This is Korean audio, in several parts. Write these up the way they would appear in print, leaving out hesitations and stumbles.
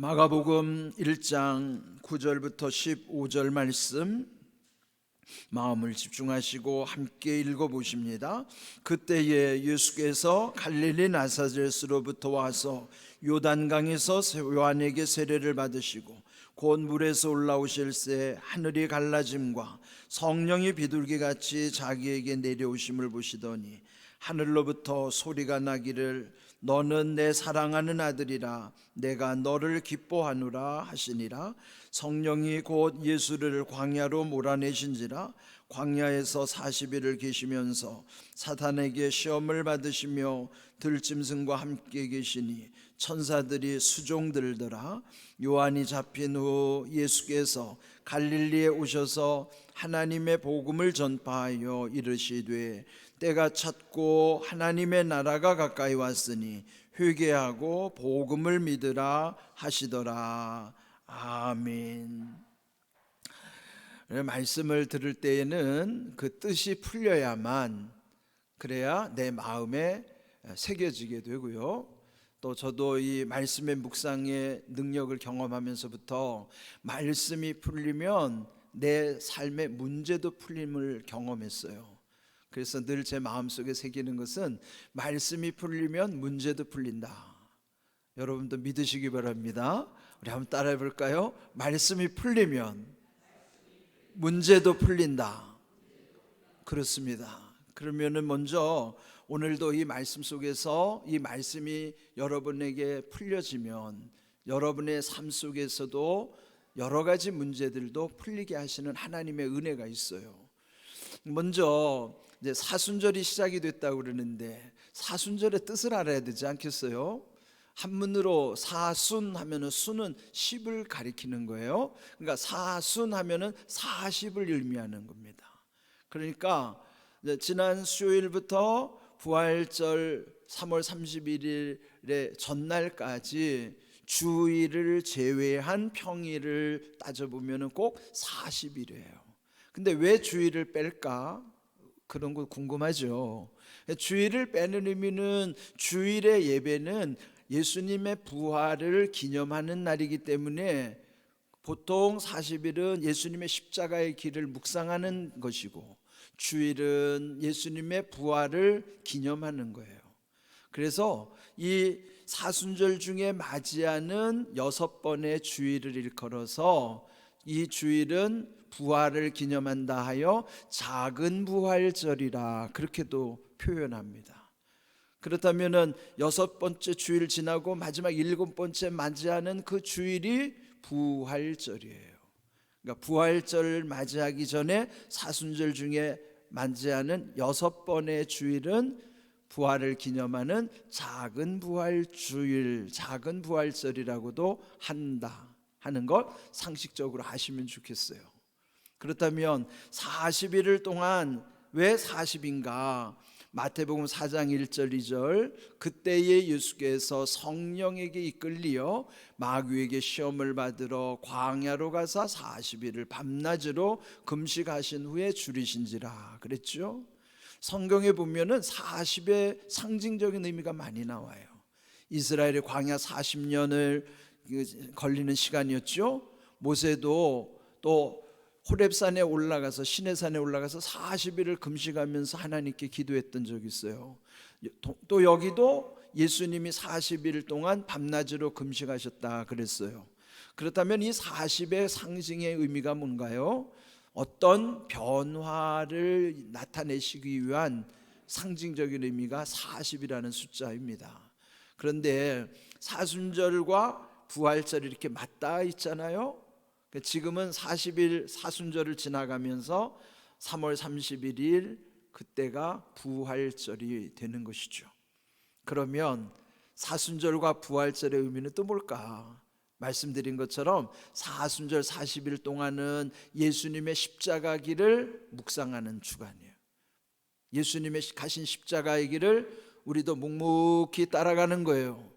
마가복음 1장 9절부터 15절 말씀 마음을 집중하시고 함께 읽어보십니다. 그때에 예수께서 갈릴리 나사렛으로부터 와서 요단강에서 요한에게 세례를 받으시고 곧 물에서 올라오실새 하늘이 갈라짐과 성령이 비둘기같이 자기에게 내려오심을 보시더니 하늘로부터 소리가 나기를 너는 내 사랑하는 아들이라 내가 너를 기뻐하노라 하시니라. 성령이 곧 예수를 광야로 몰아내신지라. 광야에서 40일을 계시면서 사탄에게 시험을 받으시며 들짐승과 함께 계시니 천사들이 수종들더라. 요한이 잡힌 후 예수께서 갈릴리에 오셔서 하나님의 복음을 전파하여 이르시되 때가 찼고 하나님의 나라가 가까이 왔으니 회개하고 복음을 믿으라 하시더라. 아멘. 말씀을 들을 때에는 그 뜻이 풀려야만 그래야 내 마음에 새겨지게 되고요. 또 저도 이 말씀의 묵상의 능력을 경험하면서부터 말씀이 풀리면 내 삶의 문제도 풀림을 경험했어요. 그래서 늘 제 마음속에 새기는 것은 말씀이 풀리면 문제도 풀린다. 여러분도 믿으시기 바랍니다. 우리 한번 따라해 볼까요? 말씀이 풀리면 문제도 풀린다. 그렇습니다. 그러면은 먼저 오늘도 이 말씀 속에서 이 말씀이 여러분에게 풀려지면 여러분의 삶 속에서도 여러 가지 문제들도 풀리게 하시는 하나님의 은혜가 있어요. 먼저 이제 사순절이 시작이 됐다고 그러는데 사순절의 뜻을 알아야 되지 않겠어요? 한문으로 사순 하면은 순은 10을 가리키는 거예요. 그러니까 사순 하면은 40을 의미하는 겁니다. 그러니까 지난 수요일부터 부활절 3월 31일의 전날까지 주일을 제외한 평일을 따져보면 꼭 40일이에요. 근데 왜 주일을 뺄까? 그런 거 궁금하죠. 주일을 빼는 의미는 주일의 예배는 예수님의 부활을 기념하는 날이기 때문에 보통 40일은 예수님의 십자가의 길을 묵상하는 것이고 주일은 예수님의 부활을 기념하는 거예요. 그래서 이 사순절 중에 맞이하는 6번의 주일을 일컬어서 이 주일은 부활을 기념한다 하여 작은 부활절이라 그렇게도 표현합니다. 그렇다면은 6번째 주일 지나고 마지막 7번째 맞이하는 그 주일이 부활절이에요. 그러니까 부활절을 맞이하기 전에 사순절 중에 맞이하는 6번의 주일은 부활을 기념하는 작은 부활주일, 작은 부활절이라고도 한다 하는 것 상식적으로 아시면 좋겠어요. 그렇다면 40일을 동안 왜 40인가? 마태복음 4장 1절 2절 그때에 예수께서 성령에게 이끌리어 마귀에게 시험을 받으러 광야로 가사 40일을 밤낮으로 금식하신 후에 줄이신지라 그랬죠. 성경에 보면은 40의 상징적인 의미가 많이 나와요. 이스라엘의 광야 40년을 걸리는 시간이었죠. 모세도 또 호렙산에 올라가서 시내산에 올라가서 40일을 금식하면서 하나님께 기도했던 적이 있어요. 또 여기도 예수님이 40일 동안 밤낮으로 금식하셨다 그랬어요. 그렇다면 이 40의 상징의 의미가 뭔가요? 어떤 변화를 나타내시기 위한 상징적인 의미가 40이라는 숫자입니다. 그런데 사순절과 부활절이 이렇게 맞닿아 있잖아요. 지금은 40일 사순절을 지나가면서 3월 31일 그때가 부활절이 되는 것이죠. 그러면 사순절과 부활절의 의미는 또 뭘까? 말씀드린 것처럼 사순절 40일 동안은 예수님의 십자가 길을 묵상하는 주간이에요. 예수님의 가신 십자가의 길을 우리도 묵묵히 따라가는 거예요.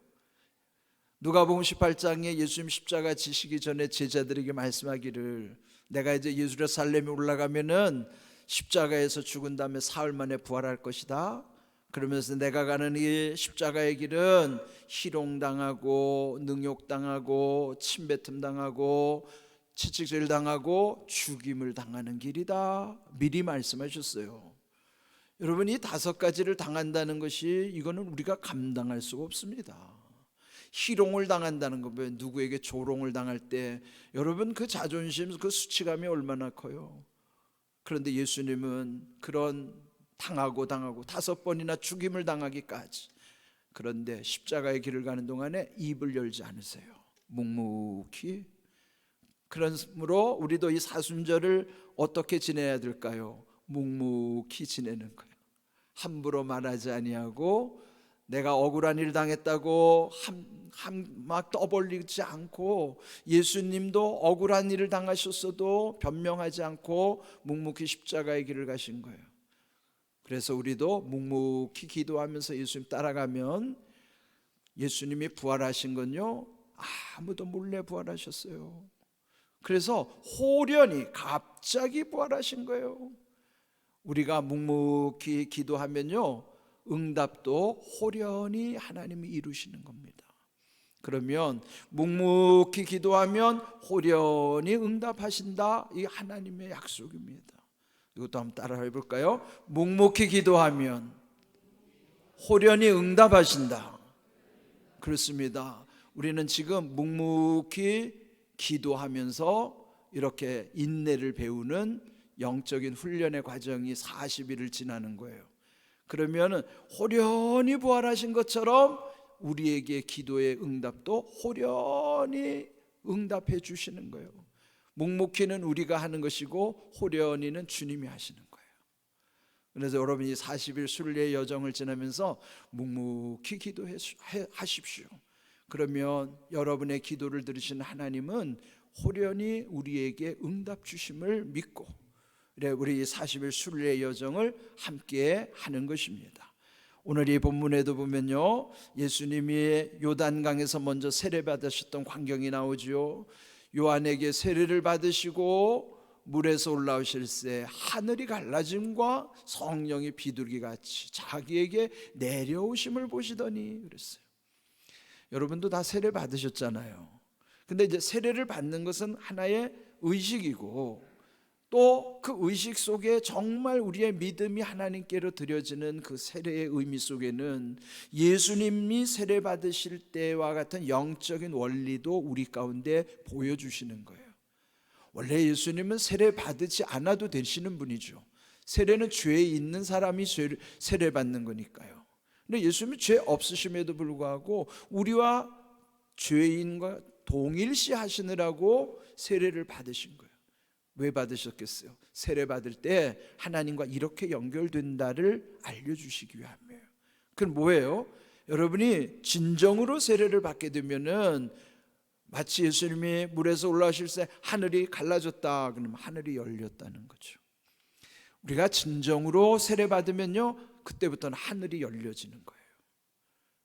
누가복음 18장에 예수님 십자가 지시기 전에 제자들에게 말씀하기를 내가 이제 예루살렘에 올라가면은 십자가에서 죽은 다음에 사흘 만에 부활할 것이다. 그러면서 내가 가는 이 십자가의 길은 희롱당하고 능욕당하고 침뱉음당하고 채찍질당하고 죽임을 당하는 길이다, 미리 말씀하셨어요. 여러분, 이 5가지를 당한다는 것이 이거는 우리가 감당할 수가 없습니다. 희롱을 당한다는 거, 누구에게 조롱을 당할 때 여러분 그 자존심, 그 수치감이 얼마나 커요. 그런데 예수님은 그런 당하고 5번이나 죽임을 당하기까지, 그런데 십자가의 길을 가는 동안에 입을 열지 않으세요. 묵묵히. 그러므로 우리도 이 사순절을 어떻게 지내야 될까요? 묵묵히 지내는 거예요. 함부로 말하지 아니하고, 내가 억울한 일 당했다고 막 떠벌리지 않고, 예수님도 억울한 일을 당하셨어도 변명하지 않고 묵묵히 십자가의 길을 가신 거예요. 그래서 우리도 묵묵히 기도하면서 예수님 따라가면, 예수님이 부활하신 건요, 아무도 몰래 부활하셨어요. 그래서 호련히 갑자기 부활하신 거예요. 우리가 묵묵히 기도하면요, 응답도 호련히 하나님이 이루시는 겁니다. 그러면 묵묵히 기도하면 호련히 응답하신다, 이 하나님의 약속입니다. 이것도 한번 따라 해볼까요? 묵묵히 기도하면 호련히 응답하신다. 그렇습니다. 우리는 지금 묵묵히 기도하면서 이렇게 인내를 배우는 영적인 훈련의 과정이 40일을 지나는 거예요. 그러면 호련히 부활하신 것처럼 우리에게 기도의 응답도 호련히 응답해 주시는 거예요. 묵묵히는 우리가 하는 것이고 호련히는 주님이 하시는 거예요. 그래서 여러분이 40일 순례의 여정을 지나면서 묵묵히 기도하십시오. 그러면 여러분의 기도를 들으시는 하나님은 호련히 우리에게 응답 주심을 믿고, 우리 40일 순례의 여정을 함께 하는 것입니다. 오늘 이 본문에도 보면요, 예수님이 요단강에서 먼저 세례받으셨던 광경이 나오죠. 요한에게 세례를 받으시고 물에서 올라오실 때 하늘이 갈라짐과 성령이 비둘기같이 자기에게 내려오심을 보시더니 그랬어요. 여러분도 다 세례 받으셨잖아요. 근데 이제 세례를 받는 것은 하나의 의식이고, 또 그 의식 속에 정말 우리의 믿음이 하나님께로 드려지는 그 세례의 의미 속에는 예수님이 세례 받으실 때와 같은 영적인 원리도 우리 가운데 보여주시는 거예요. 원래 예수님은 세례 받지 않아도 되시는 분이죠. 세례는 죄에 있는 사람이 세례 받는 거니까요. 근데 예수님이 죄 없으심에도 불구하고 우리와 죄인과 동일시 하시느라고 세례를 받으신 거예요. 왜 받으셨겠어요? 세례 받을 때 하나님과 이렇게 연결된다를 알려주시기 위함이에요. 그건 뭐예요? 여러분이 진정으로 세례를 받게 되면은 마치 예수님이 물에서 올라오실 때 하늘이 갈라졌다 그러면 하늘이 열렸다는 거죠. 우리가 진정으로 세례 받으면요, 그때부터는 하늘이 열려지는 거예요.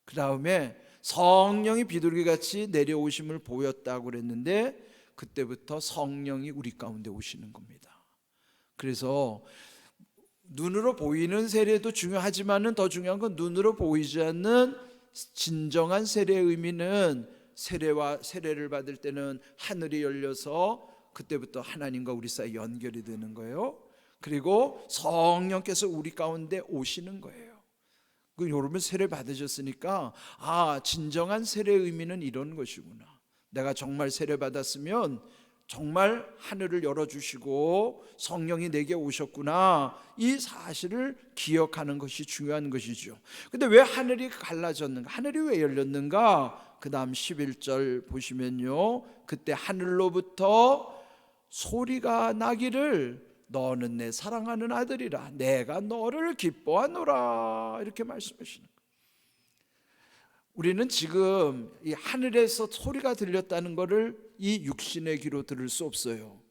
그 다음에 성령이 비둘기같이 내려오심을 보였다고 그랬는데, 그때부터 성령이 우리 가운데 오시는 겁니다. 그래서 눈으로 보이는 세례도 중요하지만은 더 중요한 건 눈으로 보이지 않는 진정한 세례의 의미는, 세례를 받을 때는 하늘이 열려서 그때부터 하나님과 우리 사이 연결이 되는 거예요. 그리고 성령께서 우리 가운데 오시는 거예요. 여러분 세례 받으셨으니까 진정한 세례의 의미는 이런 것이구나. 내가 정말 세례 받았으면 정말 하늘을 열어주시고 성령이 내게 오셨구나, 이 사실을 기억하는 것이 중요한 것이죠. 근데 왜 하늘이 갈라졌는가? 하늘이 왜 열렸는가? 그 다음 11절 보시면요, 그때 하늘로부터 소리가 나기를 너는 내 사랑하는 아들이라 내가 너를 기뻐하노라, 이렇게 말씀하시는 거예요. 우리는 지금 이 하늘에서 소리가 들렸다는 것을 이 육신의 귀로 들을 수 없어요.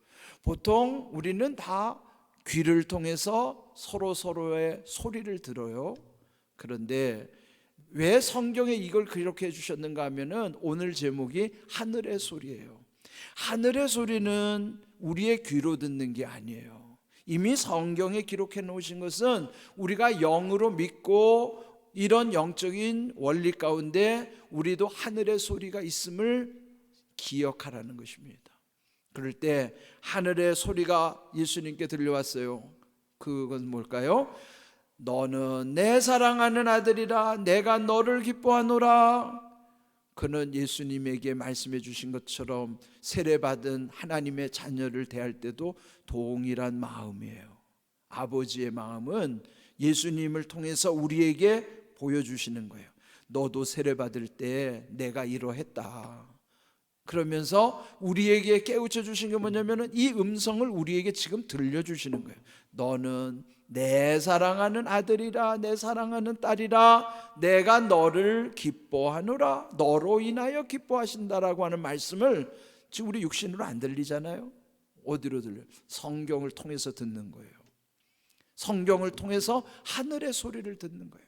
보통 우리는 다 귀를 통해서 서로의 소리를 들어요. 그런데 왜 성경에 이걸 그렇게 해주셨는가 하면은 오늘 제목이 하늘의 소리예요. 하늘의 소리는 우리의 귀로 듣는 게 아니에요. 이미 성경에 기록해 놓으신 것은 우리가 영으로 믿고 이런 영적인 원리 가운데 우리도 하늘의 소리가 있음을 기억하라는 것입니다. 그럴 때 하늘의 소리가 예수님께 들려왔어요. 그건 뭘까요? 너는 내 사랑하는 아들이라 내가 너를 기뻐하노라. 그는 예수님에게 말씀해 주신 것처럼 세례받은 하나님의 자녀를 대할 때도 동일한 마음이에요. 아버지의 마음은 예수님을 통해서 우리에게 보여주시는 거예요. 너도 세례받을 때 내가 이러했다. 그러면서 우리에게 깨우쳐 주신 게 뭐냐면은 이 음성을 우리에게 지금 들려주시는 거예요. 너는 내 사랑하는 아들이라 내 사랑하는 딸이라 내가 너를 기뻐하노라. 너로 인하여 기뻐하신다라고 하는 말씀을 지금 우리 육신으로 안 들리잖아요. 어디로 들려요? 성경을 통해서 듣는 거예요. 성경을 통해서 하늘의 소리를 듣는 거예요.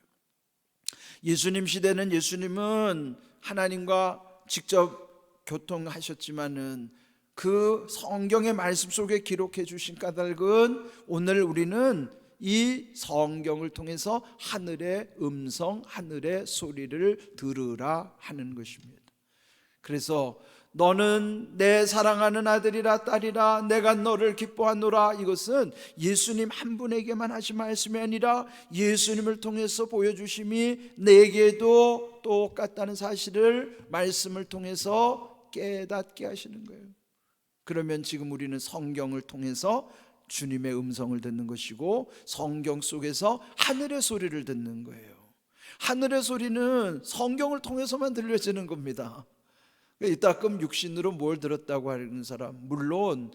예수님 시대는 예수님은 하나님과 직접 교통하셨지만은 그 성경의 말씀 속에 기록해 주신 까닭은 오늘 우리는 이 성경을 통해서 하늘의 음성, 하늘의 소리를 들으라 하는 것입니다. 그래서 너는 내 사랑하는 아들이라 딸이라 내가 너를 기뻐하노라, 이것은 예수님 한 분에게만 하신 말씀이 아니라 예수님을 통해서 보여주심이 내게도 똑같다는 사실을 말씀을 통해서 깨닫게 하시는 거예요. 그러면 지금 우리는 성경을 통해서 주님의 음성을 듣는 것이고 성경 속에서 하늘의 소리를 듣는 거예요. 하늘의 소리는 성경을 통해서만 들려지는 겁니다. 이따금 육신으로 뭘 들었다고 하는 사람, 물론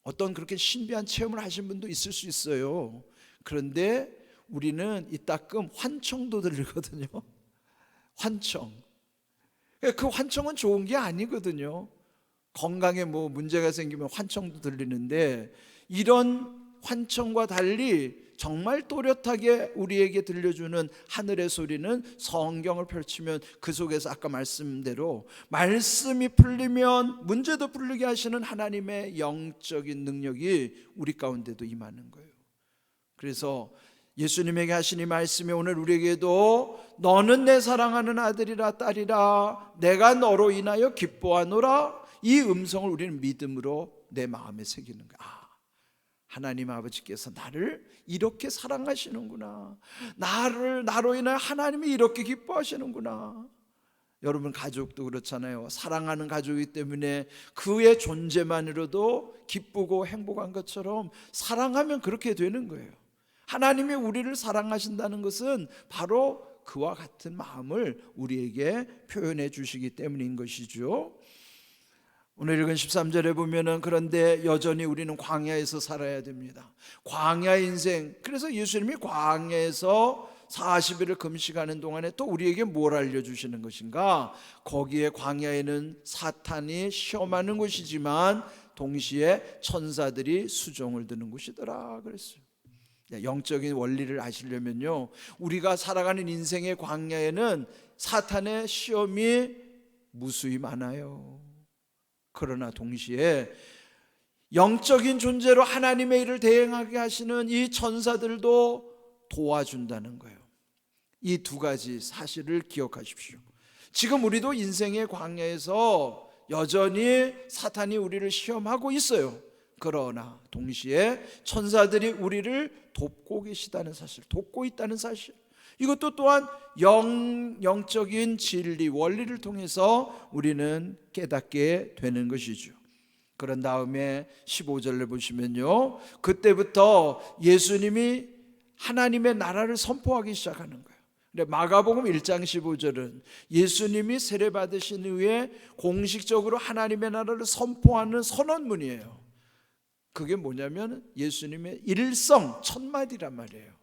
어떤 그렇게 신비한 체험을 하신 분도 있을 수 있어요. 그런데 우리는 이따금 환청도 들리거든요. 환청. 그 환청은 좋은 게 아니거든요. 건강에 뭐 문제가 생기면 환청도 들리는데 이런 환청과 달리 정말 또렷하게 우리에게 들려주는 하늘의 소리는 성경을 펼치면 그 속에서 아까 말씀대로 말씀이 풀리면 문제도 풀리게 하시는 하나님의 영적인 능력이 우리 가운데도 임하는 거예요. 그래서 예수님에게 하신 이 말씀이 오늘 우리에게도 너는 내 사랑하는 아들이라 딸이라 내가 너로 인하여 기뻐하노라, 이 음성을 우리는 믿음으로 내 마음에 새기는 거야. 하나님 아버지께서 나를 이렇게 사랑하시는구나, 나로 인하여 하나님이 이렇게 기뻐하시는구나. 여러분 가족도 그렇잖아요. 사랑하는 가족이기 때문에 그의 존재만으로도 기쁘고 행복한 것처럼 사랑하면 그렇게 되는 거예요. 하나님이 우리를 사랑하신다는 것은 바로 그와 같은 마음을 우리에게 표현해 주시기 때문인 것이죠. 오늘 읽은 13절에 보면은 그런데 여전히 우리는 광야에서 살아야 됩니다. 광야 인생. 그래서 예수님이 광야에서 40일을 금식하는 동안에 또 우리에게 뭘 알려주시는 것인가? 거기에 광야에는 사탄이 시험하는 곳이지만 동시에 천사들이 수종을 드는 곳이더라 그랬어요. 영적인 원리를 아시려면요, 우리가 살아가는 인생의 광야에는 사탄의 시험이 무수히 많아요. 그러나 동시에 영적인 존재로 하나님의 일을 대행하게 하시는 이 천사들도 도와준다는 거예요. 이 두 가지 사실을 기억하십시오. 지금 우리도 인생의 광야에서 여전히 사탄이 우리를 시험하고 있어요. 그러나 동시에 천사들이 우리를 돕고 계시다는 사실, 돕고 있다는 사실, 이것도 또한 영적인 진리, 원리를 통해서 우리는 깨닫게 되는 것이죠. 그런 다음에 15절을 보시면요, 그때부터 예수님이 하나님의 나라를 선포하기 시작하는 거예요. 마가복음 1장 15절은 예수님이 세례받으신 후에 공식적으로 하나님의 나라를 선포하는 선언문이에요. 그게 뭐냐면 예수님의 일성 첫마디란 말이에요.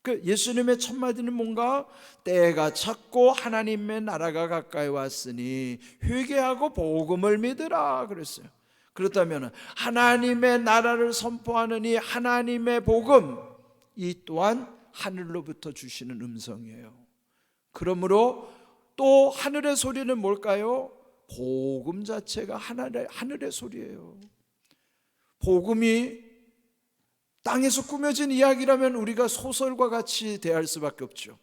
그 예수님의 첫마디는 뭔가 때가 찼고 하나님의 나라가 가까이 왔으니 회개하고 복음을 믿으라 그랬어요. 그렇다면 하나님의 나라를 선포하는 이 하나님의 복음, 이 또한 하늘로부터 주시는 음성이에요. 그러므로 또 하늘의 소리는 뭘까요? 복음 자체가 하늘의 소리예요. 복음이 땅에서 꾸며진 이야기라면 우리가 소설과 같이 대할 수밖에 없죠.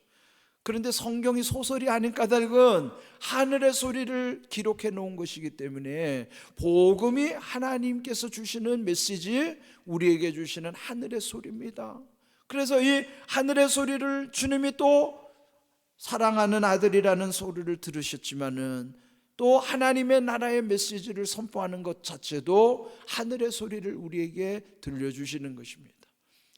그런데 성경이 소설이 아닌 까닭은 하늘의 소리를 기록해 놓은 것이기 때문에 복음이 하나님께서 주시는 메시지, 우리에게 주시는 하늘의 소리입니다. 그래서 이 하늘의 소리를 주님이 또 사랑하는 아들이라는 소리를 들으셨지만은 또 하나님의 나라의 메시지를 선포하는 것 자체도 하늘의 소리를 우리에게 들려주시는 것입니다.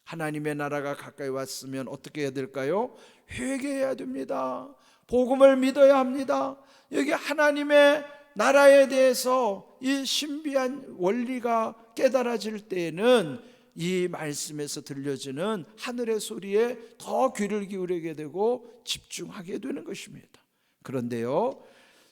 하나님의 나라가 가까이 왔으면 어떻게 해야 될까요? 회개해야 됩니다. 복음을 믿어야 합니다. 여기 하나님의 나라에 대해서 이 신비한 원리가 깨달아질 때에는 이 말씀에서 들려지는 하늘의 소리에 더 귀를 기울이게 되고 집중하게 되는 것입니다. 그런데요,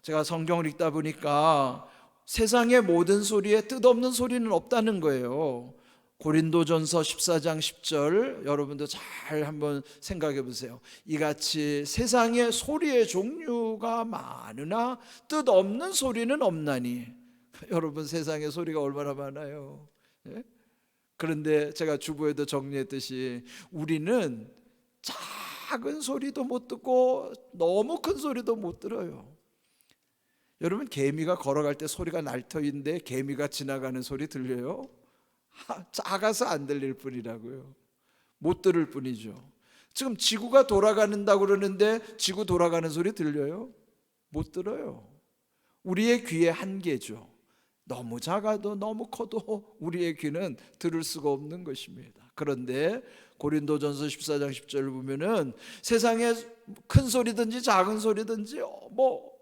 제가 성경을 읽다 보니까 세상의 모든 소리에 뜻없는 소리는 없다는 거예요. 고린도전서 14장 10절 여러분도 잘 한번 생각해 보세요. 이같이 세상의 소리의 종류가 많으나 뜻없는 소리는 없나니. 여러분, 세상의 소리가 얼마나 많아요. 예? 그런데 제가 주보에도 정리했듯이 우리는 작은 소리도 못 듣고 너무 큰 소리도 못 들어요. 여러분, 개미가 걸어갈 때 소리가 날 터인데 개미가 지나가는 소리 들려요? 작아서 안 들릴 뿐이라고요. 못 들을 뿐이죠. 지금 지구가 돌아간다고 그러는데 지구 돌아가는 소리 들려요? 못 들어요. 우리의 귀의 한계죠. 너무 작아도 너무 커도 우리의 귀는 들을 수가 없는 것입니다. 그런데 고린도전서 14장 10절을 보면은 세상에 큰 소리든지 작은 소리든지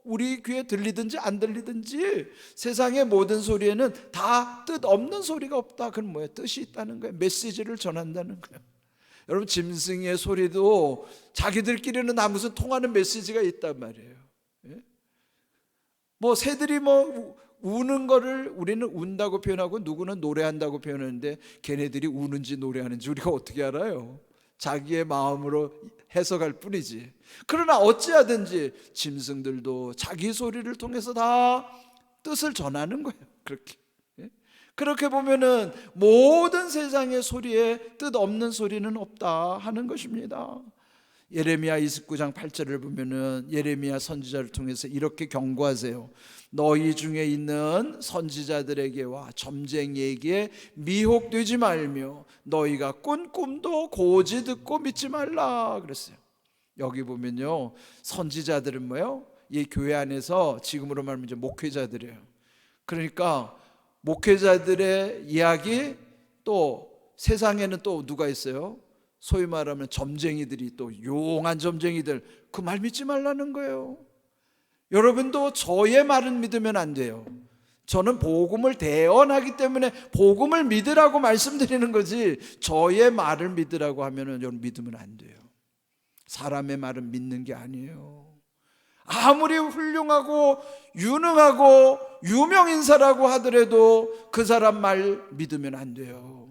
우리 귀에 들리든지 안 들리든지 세상의 모든 소리에는 다 뜻 없는 소리가 없다. 그건 뭐예요? 뜻이 있다는 거예요. 메시지를 전한다는 거예요. 여러분, 짐승의 소리도 자기들끼리는 무슨 통하는 메시지가 있단 말이에요. 예? 새들이 우는 거를 우리는 운다고 표현하고 누구는 노래한다고 표현하는데 걔네들이 우는지 노래하는지 우리가 어떻게 알아요? 자기의 마음으로 해석할 뿐이지. 그러나 어찌하든지 짐승들도 자기 소리를 통해서 다 뜻을 전하는 거예요. 그렇게 보면은 모든 세상의 소리에 뜻 없는 소리는 없다 하는 것입니다. 예레미야 29장 8절을 보면은 예레미야 선지자를 통해서 이렇게 경고하세요. 너희 중에 있는 선지자들에게와 점쟁이에게 미혹되지 말며 너희가 꾼 꿈도 고지 듣고 믿지 말라 그랬어요. 여기 보면요, 선지자들은 뭐예요? 이 교회 안에서 지금으로 말하면 이제 목회자들이에요. 그러니까 목회자들의 이야기, 또 세상에는 또 누가 있어요? 소위 말하면 점쟁이들이, 또 용한 점쟁이들, 그 말 믿지 말라는 거예요. 여러분도 저의 말은 믿으면 안 돼요. 저는 복음을 대언하기 때문에 복음을 믿으라고 말씀드리는 거지, 저의 말을 믿으라고 하면은 여러분 믿으면 안 돼요. 사람의 말은 믿는 게 아니에요. 아무리 훌륭하고 유능하고 유명인사라고 하더라도 그 사람 말 믿으면 안 돼요.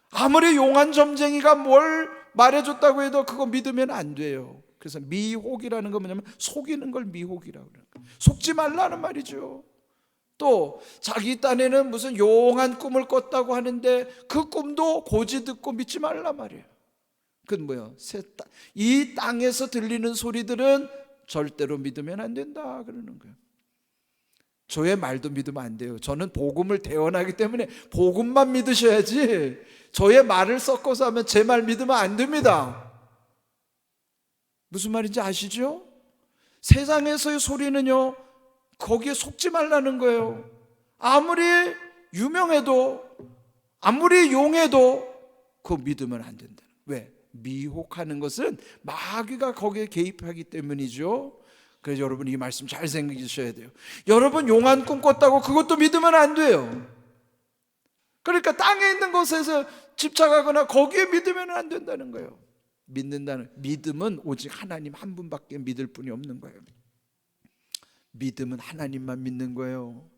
아무리 용한 점쟁이가 뭘 말해줬다고 해도 그거 믿으면 안 돼요. 그래서 미혹이라는 건 뭐냐면 속이는 걸 미혹이라고 그래요. 속지 말라는 말이죠. 또 자기 딴에는 무슨 용한 꿈을 꿨다고 하는데 그 꿈도 고지 듣고 믿지 말라 말이에요. 그건 뭐예요? 이 땅에서 들리는 소리들은 절대로 믿으면 안 된다 그러는 거예요. 저의 말도 믿으면 안 돼요. 저는 복음을 대언하기 때문에 복음만 믿으셔야지, 저의 말을 섞어서 하면 제 말 믿으면 안 됩니다. 무슨 말인지 아시죠? 세상에서의 소리는요, 거기에 속지 말라는 거예요. 아무리 유명해도 아무리 용해도 그거 믿으면 안 된다. 왜? 미혹하는 것은 마귀가 거기에 개입하기 때문이죠. 그래서 여러분 이 말씀 잘 생각해 주셔야 돼요. 여러분 용한 꿈 꿨다고 그것도 믿으면 안 돼요. 그러니까 땅에 있는 것에서 집착하거나 거기에 믿으면 안 된다는 거예요. 믿음은 오직 하나님 한 분밖에 믿을 분이 없는 거예요. 믿음은 하나님만 믿는 거예요.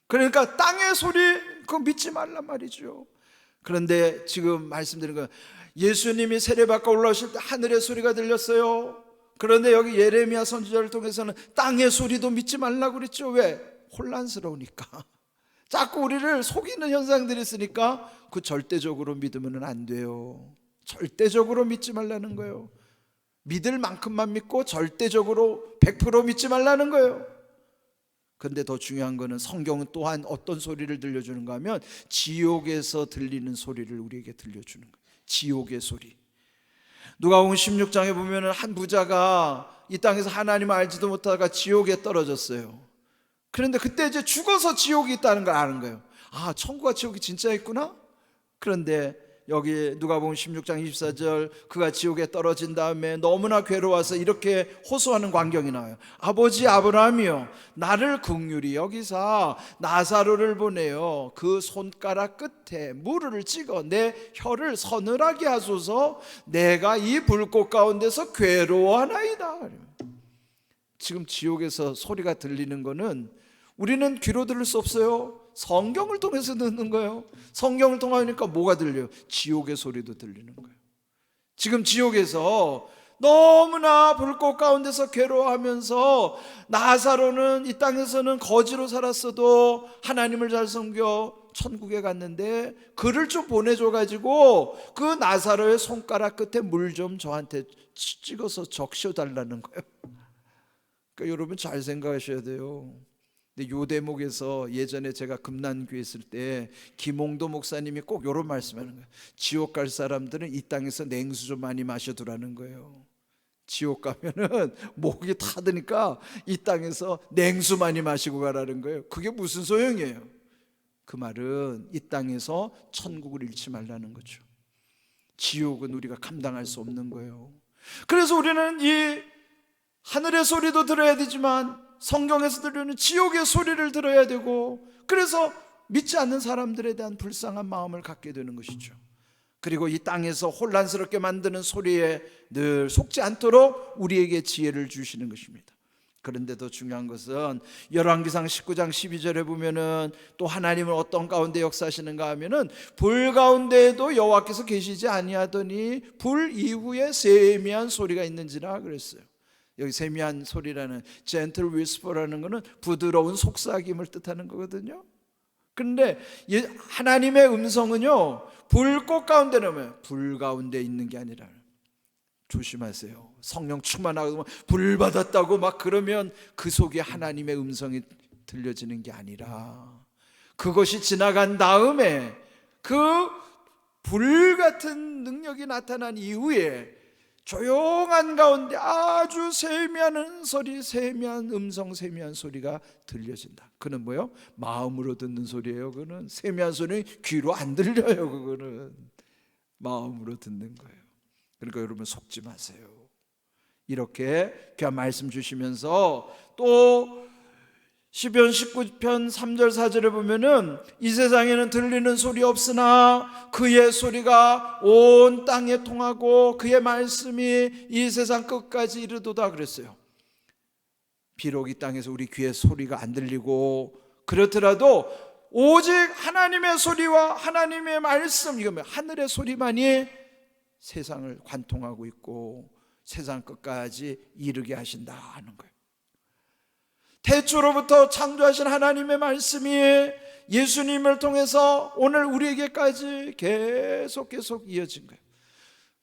그러니까 땅의 소리 그거 믿지 말란 말이죠. 그런데 지금 말씀드린 건 예수님이 세례받고 올라오실 때 하늘의 소리가 들렸어요. 그런데 여기 예레미야 선지자를 통해서는 땅의 소리도 믿지 말라고 그랬죠. 왜? 혼란스러우니까. 자꾸 우리를 속이는 현상들이 있으니까 그 절대적으로 믿으면 안 돼요. 절대적으로 믿지 말라는 거예요. 믿을 만큼만 믿고 절대적으로 100% 믿지 말라는 거예요. 그런데 더 중요한 거는 성경은 또한 어떤 소리를 들려주는가 하면 지옥에서 들리는 소리를 우리에게 들려주는 거예요. 지옥의 소리. 누가복음 16장에 보면은 한 부자가 이 땅에서 하나님을 알지도 못하다가 지옥에 떨어졌어요. 그런데 그때 이제 죽어서 지옥이 있다는 걸 아는 거예요. 아, 천국과 지옥이 진짜 있구나? 그런데 여기 누가복음 16장 24절, 그가 지옥에 떨어진 다음에 너무나 괴로워서 이렇게 호소하는 광경이 나와요. 아버지 아브라함이여, 나를 긍휼히 여기사 나사로를 보내어 그 손가락 끝에 물을 찍어 내 혀를 서늘하게 하소서. 내가 이 불꽃 가운데서 괴로워하나이다. 지금 지옥에서 소리가 들리는 거는 우리는 귀로 들을 수 없어요. 성경을 통해서 듣는 거예요. 성경을 통하니까 뭐가 들려요? 지옥의 소리도 들리는 거예요. 지금 지옥에서 너무나 불꽃 가운데서 괴로워하면서 나사로는 이 땅에서는 거지로 살았어도 하나님을 잘 섬겨 천국에 갔는데 그를 좀 보내줘가지고 그 나사로의 손가락 끝에 물 좀 저한테 찍어서 적셔달라는 거예요. 그러니까 여러분 잘 생각하셔야 돼요. 근데 요 대목에서 예전에 제가 금난교회 있을 때 김홍도 목사님이 꼭 이런 말씀하는 거예요. 지옥 갈 사람들은 이 땅에서 냉수 좀 많이 마셔두라는 거예요. 지옥 가면은 목이 타드니까 이 땅에서 냉수 많이 마시고 가라는 거예요. 그게 무슨 소용이에요? 그 말은 이 땅에서 천국을 잃지 말라는 거죠. 지옥은 우리가 감당할 수 없는 거예요. 그래서 우리는 이 하늘의 소리도 들어야 되지만 성경에서 들리는 지옥의 소리를 들어야 되고, 그래서 믿지 않는 사람들에 대한 불쌍한 마음을 갖게 되는 것이죠. 그리고 이 땅에서 혼란스럽게 만드는 소리에 늘 속지 않도록 우리에게 지혜를 주시는 것입니다. 그런데 더 중요한 것은 열왕기상 19장 12절에 보면은 또 하나님은 어떤 가운데 역사하시는가 하면은 불 가운데에도 여호와께서 계시지 아니하더니 불 이후에 세미한 소리가 있는지라 그랬어요. 여기 세미한 소리라는 gentle whisper라는 것은 부드러운 속삭임을 뜻하는 거거든요. 그런데 하나님의 음성은요, 불꽃 가운데는 불 가운데 있는 게 아니라, 조심하세요. 성령 충만하고 불 받았다고 막 그러면 그 속에 하나님의 음성이 들려지는 게 아니라, 그것이 지나간 다음에 그 불 같은 능력이 나타난 이후에 조용한 가운데 아주 세미한 소리, 세미한 음성, 세미한 소리가 들려진다. 그는 뭐예요? 마음으로 듣는 소리예요. 그는 세미한 소리는 귀로 안 들려요. 그거는 마음으로 듣는 거예요. 그러니까 여러분 속지 마세요. 이렇게 귀한 말씀 주시면서 또 시편 19편 3절 4절에 보면은 이 세상에는 들리는 소리 없으나 그의 소리가 온 땅에 통하고 그의 말씀이 이 세상 끝까지 이르도다 그랬어요. 비록 이 땅에서 우리 귀에 소리가 안 들리고 그렇더라도 오직 하나님의 소리와 하나님의 말씀, 이거 하늘의 소리만이 세상을 관통하고 있고 세상 끝까지 이르게 하신다 하는 거예요. 태초로부터 창조하신 하나님의 말씀이 예수님을 통해서 오늘 우리에게까지 계속 이어진 거예요.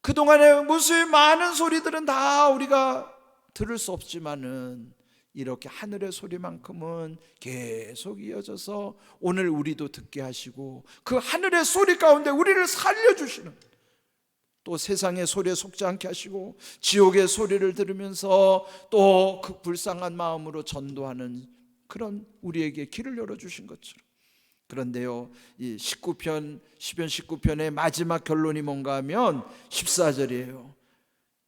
그동안에 무수히 많은 소리들은 다 우리가 들을 수 없지만은 이렇게 하늘의 소리만큼은 계속 이어져서 오늘 우리도 듣게 하시고 그 하늘의 소리 가운데 우리를 살려주시는, 또 세상의 소리에 속지 않게 하시고 지옥의 소리를 들으면서 또 그 불쌍한 마음으로 전도하는 그런 우리에게 길을 열어주신 것처럼. 그런데요, 이 19편, 시편 19편의 마지막 결론이 뭔가 하면 14절이에요.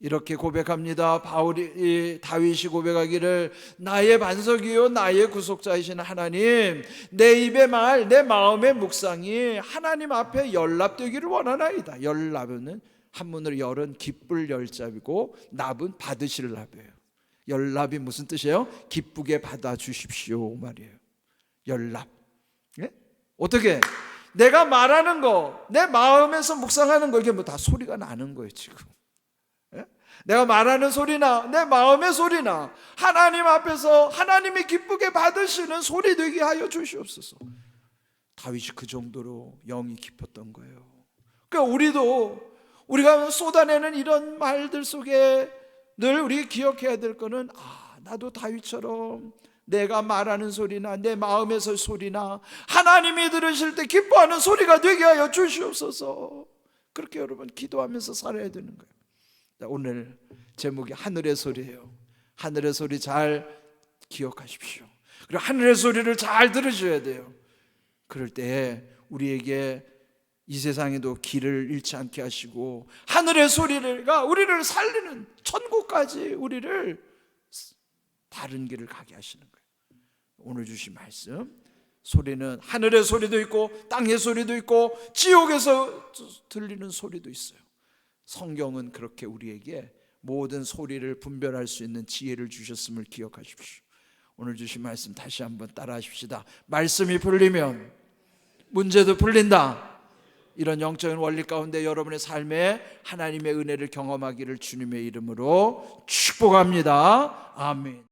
이렇게 고백합니다. 다윗이 고백하기를 나의 반석이요 나의 구속자이신 하나님, 내 입의 말 내 마음의 묵상이 하나님 앞에 연락되기를 원하나이다. 연락은 한문으로 열은 기쁠 열자이고 납은 받으실 납이에요. 연납이 무슨 뜻이에요? 기쁘게 받아주십시오 말이에요. 연납. 예? 어떻게? 내가 말하는 거, 내 마음에서 묵상하는 거, 이게 뭐 다 소리가 나는 거예요 지금. 예? 내가 말하는 소리나 내 마음의 소리나 하나님 앞에서 하나님이 기쁘게 받으시는 소리 되게 하여 주시옵소서. 다윗이 그 정도로 영이 깊었던 거예요. 그러니까 우리가 쏟아내는 이런 말들 속에 늘 우리 기억해야 될 거는 나도 다윗처럼 내가 말하는 소리나 내 마음에서 소리나 하나님이 들으실 때 기뻐하는 소리가 되게 하여 주시옵소서. 그렇게 여러분 기도하면서 살아야 되는 거예요. 오늘 제목이 하늘의 소리예요. 하늘의 소리 잘 기억하십시오. 그리고 하늘의 소리를 잘 들으셔야 돼요. 그럴 때 우리에게 이 세상에도 길을 잃지 않게 하시고 하늘의 소리가 우리를 살리는 천국까지 우리를 바른 길을 가게 하시는 거예요. 오늘 주신 말씀, 소리는 하늘의 소리도 있고 땅의 소리도 있고 지옥에서 들리는 소리도 있어요. 성경은 그렇게 우리에게 모든 소리를 분별할 수 있는 지혜를 주셨음을 기억하십시오. 오늘 주신 말씀 다시 한번 따라 하십시다. 말씀이 풀리면 문제도 풀린다. 이런 영적인 원리 가운데 여러분의 삶에 하나님의 은혜를 경험하기를 주님의 이름으로 축복합니다. 아멘.